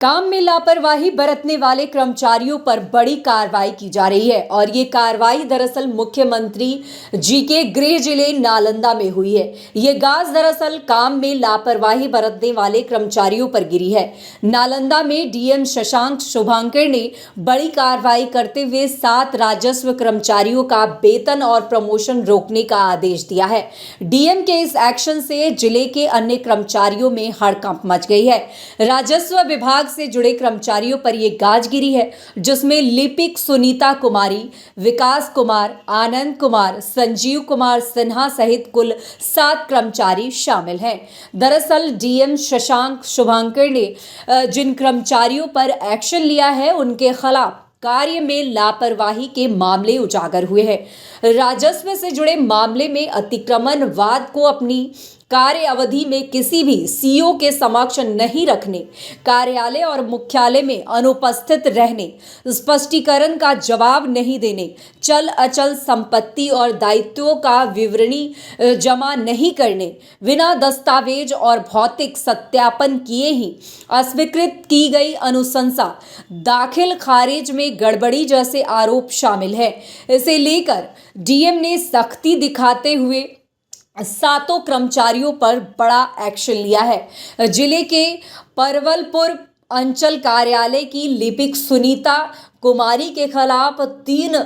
काम में लापरवाही बरतने वाले कर्मचारियों पर बड़ी कार्रवाई की जा रही है और ये कार्रवाई दरअसल मुख्यमंत्री जी के गृह जिले नालंदा में हुई है। ये गाज दरअसल काम में लापरवाही बरतने वाले कर्मचारियों पर गिरी है। नालंदा में डीएम शशांक शुभांकर ने बड़ी कार्रवाई करते हुए 7 राजस्व कर्मचारियों का वेतन और प्रमोशन रोकने का आदेश दिया है। डीएम के इस एक्शन से जिले के अन्य कर्मचारियों में हड़कंप मच गई है। राजस्व विभाग से जुड़े कर्मचारियों पर यह गाज गिरी है, जिसमें लिपिक सुनीता कुमारी, विकास कुमार, आनंद कुमार, संजीव कुमार सिन्हा सहित कुल 7 कर्मचारी शामिल हैं। दरअसल डीएम शशांक शुभांकर ने जिन कर्मचारियों पर एक्शन लिया है उनके खिलाफ कार्य में लापरवाही के मामले उजागर हुए हैं। राजस्व से जुड़े मामले में अतिक्रमणवाद को अपनी कार्य अवधि में किसी भी सीईओ के समक्ष नहीं रखने, कार्यालय और मुख्यालय में अनुपस्थित रहने, स्पष्टीकरण का जवाब नहीं देने, चल अचल संपत्ति और दायित्वों का विवरणी जमा नहीं करने, बिना दस्तावेज और भौतिक सत्यापन किए ही अस्वीकृत की गई अनुशंसा, दाखिल खारिज में गड़बड़ी जैसे आरोप शामिल है। इसे लेकर डीएम ने सख्ती दिखाते हुए 7 कर्मचारियों पर बड़ा एक्शन लिया है। जिले के परवलपुर अंचल कार्यालय की लिपिक सुनीता कुमारी के खिलाफ 3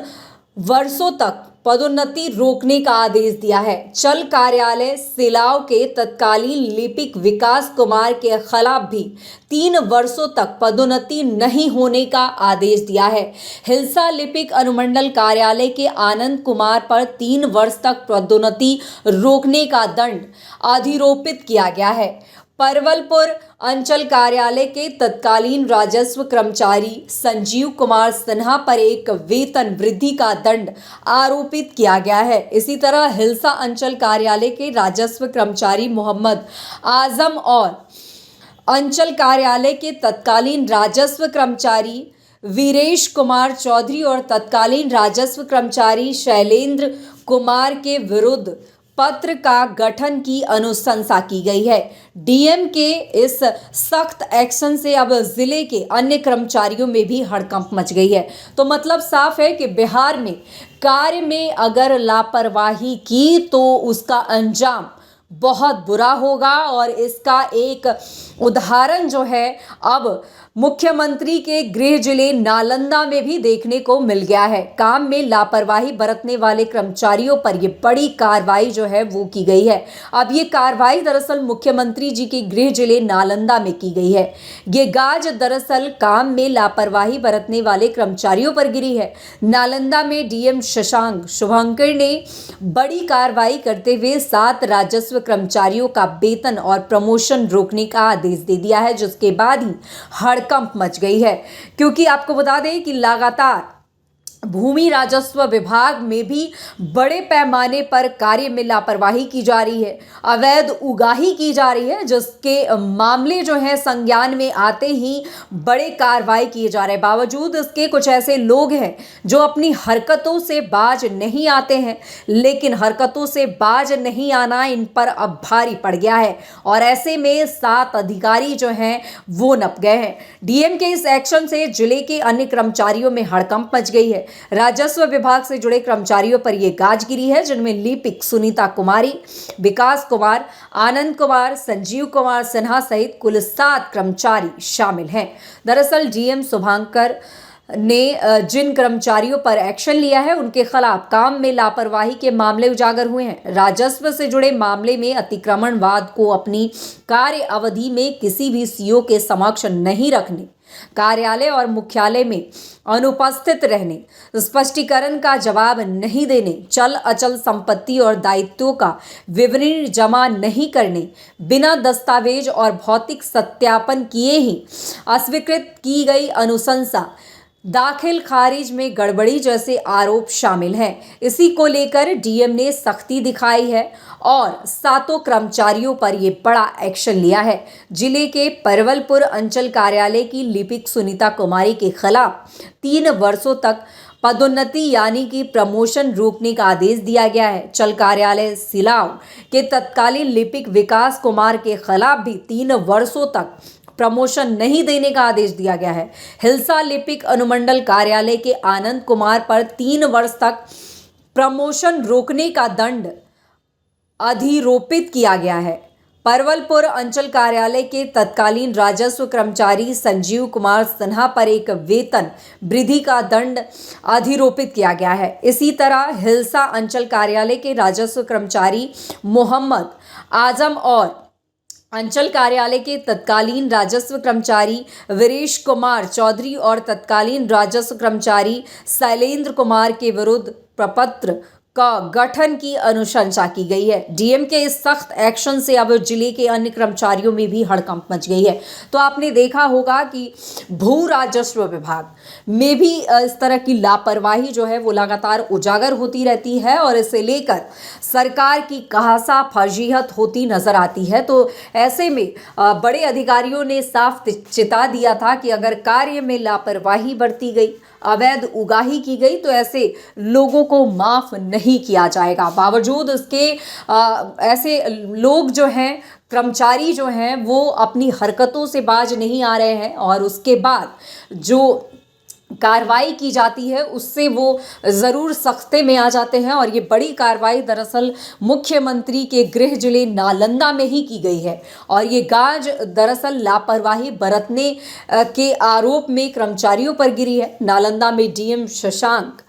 वर्षों तक पदोन्नति रोकने का आदेश दिया है। चल कार्यालय सिलाव के तत्कालीन लिपिक विकास कुमार के खिलाफ भी 3 वर्षों तक पदोन्नति नहीं होने का आदेश दिया है। हिलसा लिपिक अनुमंडल कार्यालय के आनंद कुमार पर 3 वर्ष तक पदोन्नति रोकने का दंड अधिरोपित किया गया है। परवलपुर अंचल कार्यालय के तत्कालीन राजस्व कर्मचारी संजीव कुमार सिन्हा पर एक वेतन वृद्धि का दंड आरोपित किया गया है। इसी तरह हिलसा अंचल कार्यालय के राजस्व कर्मचारी मोहम्मद आजम और अंचल कार्यालय के तत्कालीन राजस्व कर्मचारी वीरेश कुमार चौधरी और तत्कालीन राजस्व कर्मचारी शैलेंद्र कुमार के विरुद्ध पत्र का गठन की अनुशंसा की गई है। डीएम के इस सख्त एक्शन से अब जिले के अन्य कर्मचारियों में भी हड़कंप मच गई है। तो मतलब साफ है कि बिहार में कार्य में अगर लापरवाही की तो उसका अंजाम बहुत बुरा होगा और इसका एक उदाहरण जो है अब मुख्यमंत्री के गृह जिले नालंदा में भी देखने को मिल गया है। काम में लापरवाही बरतने वाले कर्मचारियों पर यह बड़ी कार्रवाई जो है वो की गई है। अब ये कार्रवाई दरअसल मुख्यमंत्री जी के गृह जिले नालंदा में की गई है। ये गाज दरअसल काम में लापरवाही बरतने वाले कर्मचारियों पर गिरी है। नालंदा में डीएम शशांक शुभांकर ने बड़ी कार्रवाई करते हुए 7 राजस्व कर्मचारियों का वेतन और प्रमोशन रोकने का आदेश दे दिया है, जिसके बाद ही हड़कंप मच गई है। क्योंकि आपको बता दें कि लगातार भूमि राजस्व विभाग में भी बड़े पैमाने पर कार्य में लापरवाही की जा रही है, अवैध उगाही की जा रही है, जिसके मामले जो हैं संज्ञान में आते ही बड़े कार्रवाई किए जा रहे हैं। बावजूद इसके कुछ ऐसे लोग हैं जो अपनी हरकतों से बाज नहीं आते हैं, लेकिन हरकतों से बाज नहीं आना इन पर अब भारी पड़ गया है और ऐसे में 7 अधिकारी जो हैं वो नप गए हैं। डीएम के इस एक्शन से जिले के अन्य कर्मचारियों में हड़कंप मच गई है। राजस्व विभाग से जुड़े कर्मचारियों पर यह गाज गिरी है, जिनमें लिपिक सुनीता कुमारी, विकास कुमार, आनंद कुमार, संजीव कुमार सिन्हा सहित कुल 7 कर्मचारी शामिल हैं। दरअसल डीएम शुभांकर ने जिन कर्मचारियों पर एक्शन लिया है उनके खिलाफ काम में लापरवाही के मामले उजागर हुए हैं। राजस्व से जुड़े मामले में अतिक्रमणवाद को अपनी कार्य अवधि में किसी भी सीईओ के समक्ष नहीं रखने, कार्यालय और मुख्यालय में अनुपस्थित रहने, स्पष्टीकरण का जवाब नहीं देने, चल अचल संपत्ति और दायित्वों का विवरण जमा नहीं करने, बिना दस्तावेज और भौतिक सत्यापन किए ही अस्वीकृत की गई अनुशंसा, दाखिल खारिज में गड़बड़ी जैसे आरोप शामिल हैं। इसी को लेकर डीएम ने सख्ती दिखाई है और 7 कर्मचारियों पर यह बड़ा एक्शन लिया है। जिले के परवलपुर अंचल कार्यालय की लिपिक सुनीता कुमारी के खिलाफ 3 वर्षों तक पदोन्नति यानी कि प्रमोशन रोकने का आदेश दिया गया है। चल कार्यालय सिलाव के तत्कालीन लिपिक विकास कुमार के खिलाफ भी 3 वर्षों तक प्रमोशन नहीं देने का आदेश दिया गया है। हिलसा लिपिक अनुमंडल कार्यालय के आनंद कुमार पर 3 वर्ष तक प्रमोशन रोकने का दंड अधिरोपित किया गया है। परवलपुर अंचल कार्यालय के तत्कालीन राजस्व कर्मचारी संजीव कुमार सिन्हा पर एक वेतन वृद्धि का दंड अधिरोपित किया गया है। इसी तरह हिलसा अंचल कार्यालय के राजस्व कर्मचारी मोहम्मद आजम और अंचल कार्यालय के तत्कालीन राजस्व कर्मचारी वीरेश कुमार चौधरी और तत्कालीन राजस्व कर्मचारी शैलेंद्र कुमार के विरुद्ध प्रपत्र का गठन की अनुशंसा की गई है। डीएम के इस सख्त एक्शन से अब जिले के अन्य कर्मचारियों में भी हड़कंप मच गई है। तो आपने देखा होगा कि भू राजस्व विभाग में भी इस तरह की लापरवाही जो है वो लगातार उजागर होती रहती है और इसे लेकर सरकार की कहासा फजीहत होती नजर आती है। तो ऐसे में बड़े अधिकारियों ने साफ चिता दिया था कि अगर कार्य में लापरवाही बरती गई, अवैध उगाही की गई तो ऐसे लोगों को माफ नहीं किया जाएगा। बावजूद इसके ऐसे लोग जो हैं, कर्मचारी जो हैं, वो अपनी हरकतों से बाज नहीं आ रहे हैं और उसके बाद जो कार्रवाई की जाती है उससे वो ज़रूर सख्ते में आ जाते हैं। और ये बड़ी कार्रवाई दरअसल मुख्यमंत्री के गृह जिले नालंदा में ही की गई है और ये गाज दरअसल लापरवाही बरतने के आरोप में कर्मचारियों पर गिरी है। नालंदा में डीएम शशांक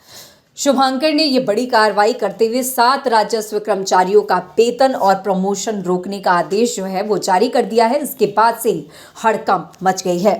शुभांकर ने ये बड़ी कार्रवाई करते हुए 7 राजस्व कर्मचारियों का वेतन और प्रमोशन रोकने का आदेश जो है वो जारी कर दिया है। इसके बाद से हड़कंप मच गई है।